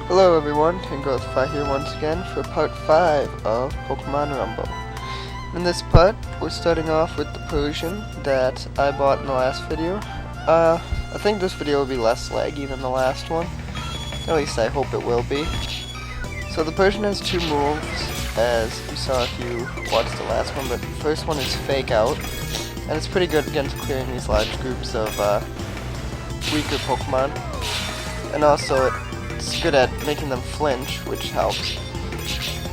Hello everyone, Growthify here once again for part 5 of Pokemon Rumble. In this part, we're starting off with the Persian that I bought in the last video. I think this video will be less laggy than the last one. At least I hope it will be. So the Persian has two moves, as you saw if you watched the last one, but the first one is Fake Out, and it's pretty good against clearing these large groups of weaker Pokemon. And also it's good at making them flinch, which helps.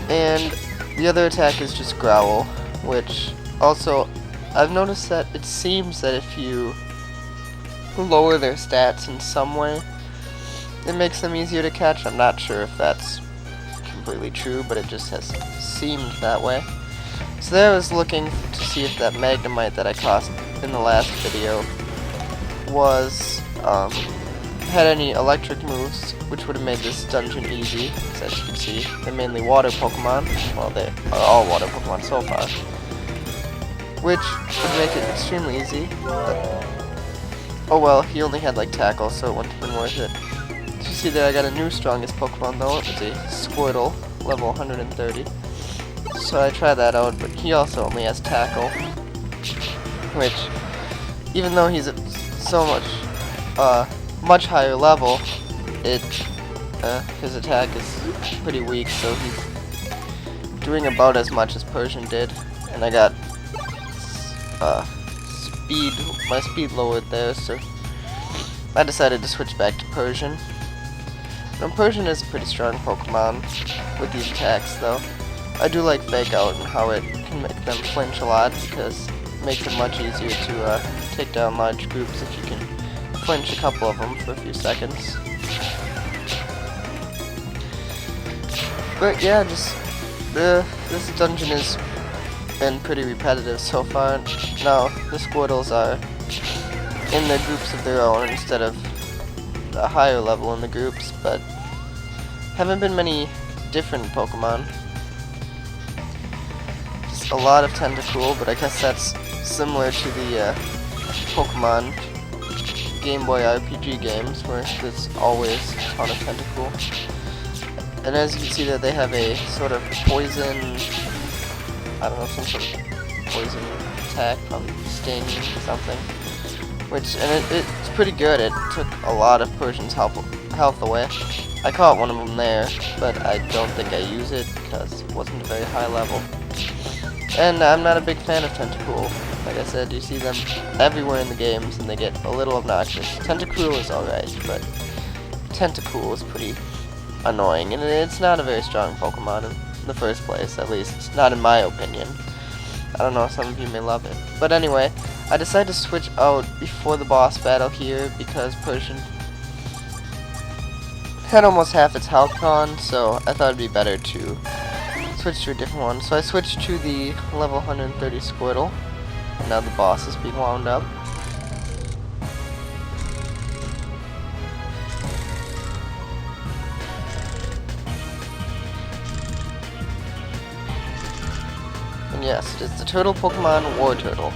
And the other attack is just Growl, which also I've noticed that it seems that if you lower their stats in some way, it makes them easier to catch. I'm not sure if that's completely true, but it just has seemed that way. So there I was looking to see if that Magnemite that I caught in the last video was had any electric moves, which would have made this dungeon easy. As you can see, they're mainly water Pokemon. Well, they are all water Pokemon so far, which would make it extremely easy. But, oh well, he only had like Tackle, so it wouldn't have been worth it. As you see there, I got a new strongest Pokemon though. It was a Squirtle, level 130. So I tried that out, but he also only has Tackle, which, even though he's so much higher level, his attack is pretty weak, so he's doing about as much as Persian did. And I got my speed lowered there, so I decided to switch back to Persian. Now Persian is a pretty strong Pokemon with these attacks though. I do like Fake Out and how it can make them flinch a lot, because it makes it much easier to take down large groups if you can flinch a couple of them for a few seconds. But yeah, just this dungeon has been pretty repetitive so far. Now the Squirtles are in the groups of their own instead of a higher level in the groups, but haven't been many different Pokemon. Just a lot of Tentacool, but I guess that's similar to the Pokemon Game Boy RPG games, where there's always a ton of Tentacool. And as you can see that they have a sort of poison, I don't know, some sort of poison attack, probably sting or something. Which, and it's pretty good. It took a lot of Persian's health away. I caught one of them there, but I don't think I use it because it wasn't a very high level. And I'm not a big fan of Tentacool. Like I said, you see them everywhere in the games, and they get a little obnoxious. Tentacruel is alright, but Tentacool is pretty annoying, and it's not a very strong Pokemon in the first place, at least not in my opinion. I don't know, some of you may love it. But anyway, I decided to switch out before the boss battle here because Persian had almost half its health gone, so I thought it'd be better to switch to a different one. So I switched to the level 130 Squirtle. Now the boss is being wound up. And yes, it is the turtle Pokemon Wartortle.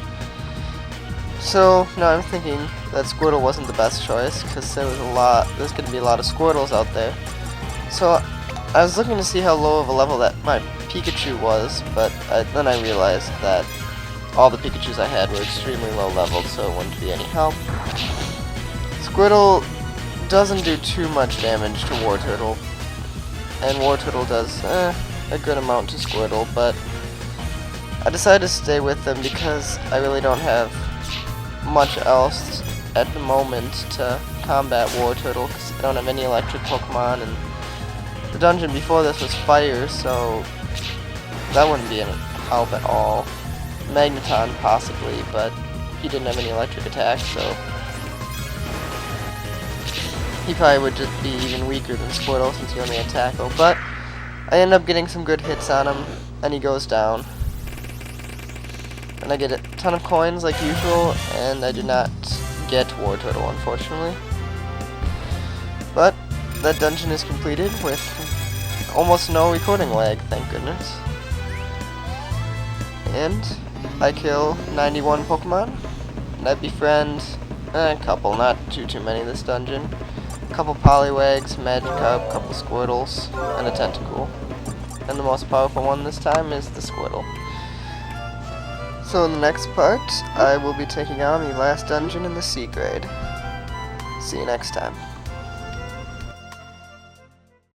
So now I'm thinking that Squirtle wasn't the best choice, because there's going to be a lot of Squirtles out there. So I was looking to see how low of a level that my Pikachu was, but then I realized that all the Pikachus I had were extremely low leveled, so it wouldn't be any help. Squirtle doesn't do too much damage to Wartortle, and Wartortle does a good amount to Squirtle, but I decided to stay with them because I really don't have much else at the moment to combat Wartortle, because I don't have any electric Pokemon, and the dungeon before this was fire, so that wouldn't be any help at all. Magneton possibly, but he didn't have any electric attacks, so he probably would just be even weaker than Squirtle since he only had Tackle. But I end up getting some good hits on him, and he goes down. And I get a ton of coins like usual, and I do not get Wartortle, unfortunately. But that dungeon is completed with almost no recording lag, thank goodness. And I kill 91 Pokemon, and I befriend a couple, not too many this dungeon. a couple Poliwags, Magikarp, a couple Squirtles, and a Tentacool. And the most powerful one this time is the Squirtle. So in the next part, I will be taking on the last dungeon in the C grade. See you next time.